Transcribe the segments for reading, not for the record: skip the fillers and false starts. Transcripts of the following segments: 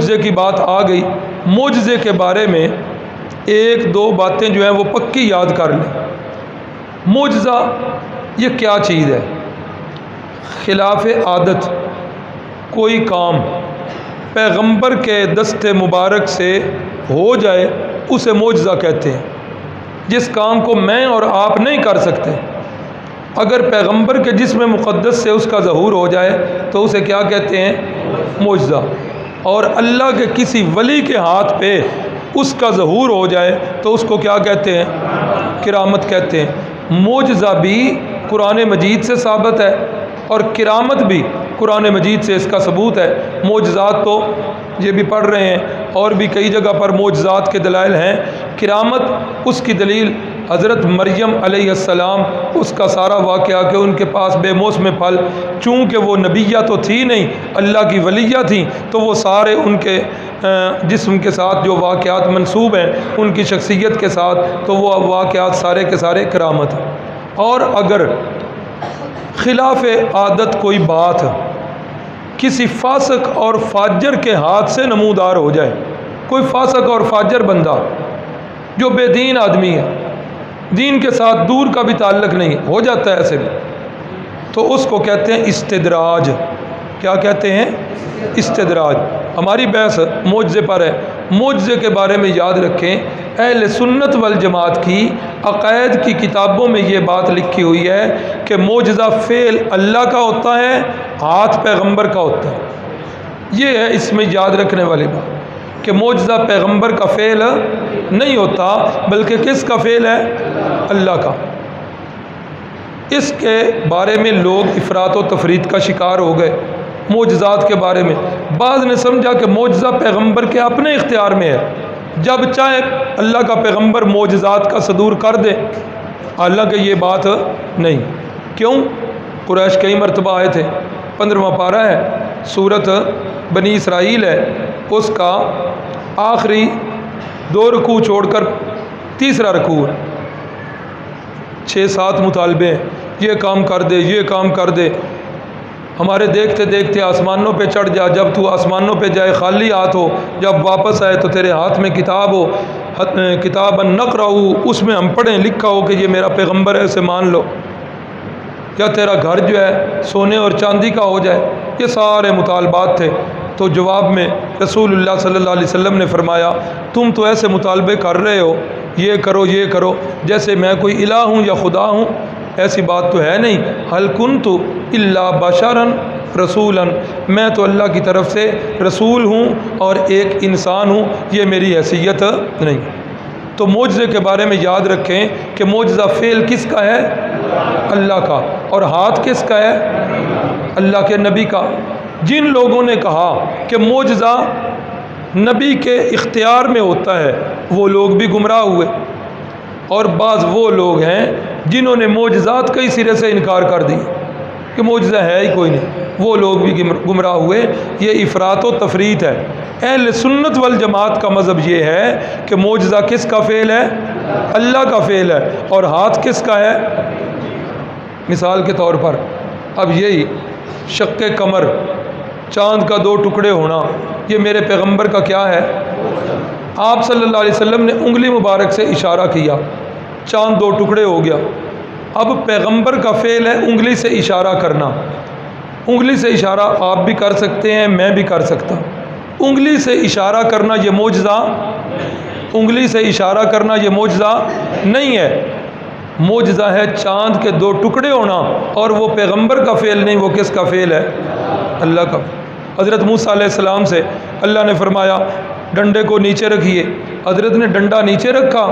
معجزے کی بات آ گئی، معجزے کے بارے میں ایک دو باتیں جو ہیں وہ پکی یاد کر لیں۔ معجزہ یہ کیا چیز ہے؟ خلاف عادت کوئی کام پیغمبر کے دست مبارک سے ہو جائے اسے معجزہ کہتے ہیں۔ جس کام کو میں اور آپ نہیں کر سکتے، اگر پیغمبر کے جسم مقدس سے اس کا ظہور ہو جائے تو اسے کیا کہتے ہیں؟ معجزہ۔ اور اللہ کے کسی ولی کے ہاتھ پہ اس کا ظہور ہو جائے تو اس کو کیا کہتے ہیں؟ کرامت کہتے ہیں۔ معجزہ بھی قرآن مجید سے ثابت ہے اور کرامت بھی قرآن مجید سے اس کا ثبوت ہے۔ معجزات تو یہ بھی پڑھ رہے ہیں اور بھی کئی جگہ پر معجزات کے دلائل ہیں۔ کرامت اس کی دلیل حضرت مریم علیہ السلام، اس کا سارا واقعہ کہ ان کے پاس بے موسم پھل، چونکہ وہ نبیہ تو تھی نہیں، اللہ کی ولیہ تھیں، تو وہ سارے ان کے جسم کے ساتھ جو واقعات منسوب ہیں ان کی شخصیت کے ساتھ، تو وہ واقعات سارے کے سارے کرامت ہیں۔ اور اگر خلاف عادت کوئی بات کسی فاسق اور فاجر کے ہاتھ سے نمودار ہو جائے، کوئی فاسق اور فاجر بندہ جو بے دین آدمی ہے، دین کے ساتھ دور کا بھی تعلق نہیں، ہو جاتا ہے ایسے بھی، تو اس کو کہتے ہیں استدراج۔ کیا کہتے ہیں؟ استدراج۔ ہماری بحث معجزے پر ہے۔ معجزے کے بارے میں یاد رکھیں، اہل سنت والجماعت کی عقائد کی کتابوں میں یہ بات لکھی ہوئی ہے کہ معجزہ فعل اللہ کا ہوتا ہے، ہاتھ پیغمبر کا ہوتا ہے۔ یہ ہے اس میں یاد رکھنے والی بات کہ معجزہ پیغمبر کا فعل نہیں ہوتا بلکہ کس کا فعل ہے؟ اللہ کا۔ اس کے بارے میں لوگ افراط و تفریط کا شکار ہو گئے۔ معجزات کے بارے میں بعض نے سمجھا کہ معجزہ پیغمبر کے اپنے اختیار میں ہے، جب چاہے اللہ کا پیغمبر معجزات کا صدور کر دے، حالانکہ یہ بات نہیں۔ کیوں؟ قریش کئی مرتبہ آئے تھے، 15واں پارہ ہے، سورت بنی اسرائیل ہے، اس کا آخری 2 رکوع چھوڑ کر تیسرا رکوع ہے، 6-7 مطالبے ہیں، یہ کام کر دے، یہ کام کر دے، ہمارے دیکھتے دیکھتے آسمانوں پہ چڑھ جا، جب تو آسمانوں پہ جائے خالی ہاتھ ہو، جب واپس آئے تو تیرے ہاتھ میں کتاب ہو، کتاب نقرأ، اس میں ہم پڑھیں لکھا ہو کہ یہ میرا پیغمبر ہے، اسے مان لو، یا تیرا گھر جو ہے سونے اور چاندی کا ہو جائے۔ یہ سارے مطالبات تھے۔ تو جواب میں رسول اللہ صلی اللہ علیہ وسلم نے فرمایا، تم تو ایسے مطالبے کر رہے ہو، یہ کرو یہ کرو، جیسے میں کوئی الہ ہوں یا خدا ہوں، ایسی بات تو ہے نہیں۔ هل كنت الا بشرا رسولا، میں تو اللہ کی طرف سے رسول ہوں اور ایک انسان ہوں، یہ میری حیثیت نہیں۔ تو معجزے کے بارے میں یاد رکھیں کہ معجزہ فعل کس کا ہے؟ اللہ کا، اور ہاتھ کس کا ہے؟ اللہ کے نبی کا۔ جن لوگوں نے کہا کہ معجزہ نبی کے اختیار میں ہوتا ہے وہ لوگ بھی گمراہ ہوئے، اور بعض وہ لوگ ہیں جنہوں نے معجزات کئی سرے سے انکار کر دی کہ معجزہ ہے ہی کوئی نہیں، وہ لوگ بھی گمراہ ہوئے۔ یہ افراط و تفریط ہے۔ اہل سنت والجماعت کا مذہب یہ ہے کہ معجزہ کس کا فعل ہے؟ اللہ کا فعل ہے، اور ہاتھ کس کا ہے؟ مثال کے طور پر اب یہی شق قمر، چاند کا 2 ٹکڑے ہونا، یہ میرے پیغمبر کا کیا ہے؟ آپ صلی اللہ علیہ وسلم نے انگلی مبارک سے اشارہ کیا، چاند 2 ٹکڑے ہو گیا۔ اب پیغمبر کا فعل ہے انگلی سے اشارہ کرنا۔ انگلی سے اشارہ آپ بھی کر سکتے ہیں، میں بھی کر سکتا ہوں۔ انگلی سے اشارہ کرنا یہ معجزہ، انگلی سے اشارہ کرنا یہ معجزہ نہیں ہے۔ معجزہ ہے چاند کے 2 ٹکڑے ہونا، اور وہ پیغمبر کا فعل نہیں، وہ کس کا فعل ہے؟ اللہ کا۔ حضرت موسیٰ علیہ السلام سے اللہ نے فرمایا ڈنڈے کو نیچے رکھیے، حضرت نے ڈنڈا نیچے رکھا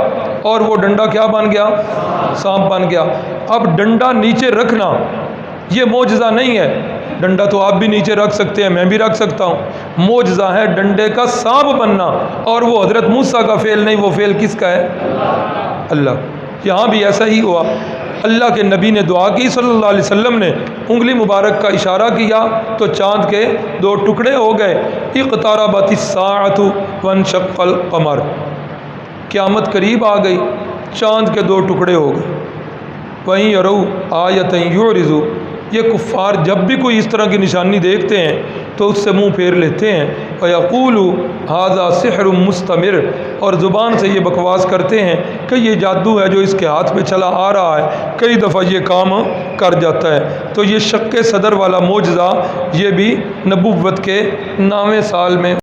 اور وہ ڈنڈا کیا بن گیا؟ سانپ بن گیا۔ اب ڈنڈا نیچے رکھنا یہ معجزہ نہیں ہے، ڈنڈا تو آپ بھی نیچے رکھ سکتے ہیں، میں بھی رکھ سکتا ہوں۔ معجزہ ہے ڈنڈے کا سانپ بننا، اور وہ حضرت موسیٰ کا فعل نہیں، وہ فعل کس کا ہے؟ اللہ۔ یہاں بھی ایسا ہی ہوا، اللہ کے نبی نے دعا کی، صلی اللہ علیہ وسلم نے انگلی مبارک کا اشارہ کیا تو چاند کے 2 ٹکڑے ہو گئے۔ اقتربت الساعۃ وانشق القمر، قیامت قریب آ گئی، چاند کے 2 ٹکڑے ہو گئے۔ وَإِن يَرَوْا آیَةً يُعْرِضُوا، یہ کفار جب بھی کوئی اس طرح کی نشانی دیکھتے ہیں تو اس سے منہ پھیر لیتے ہیں، وَيَقُولُ هَذَا سِحْرٌ مُسْتَمِرٌ، اور زبان سے یہ بکواس کرتے ہیں کہ یہ جادو ہے جو اس کے ہاتھ میں چلا آ رہا ہے، کئی دفعہ یہ کام کر جاتا ہے۔ تو یہ شق صدر والا معجزہ یہ بھی نبوت کے 9ویں سال میں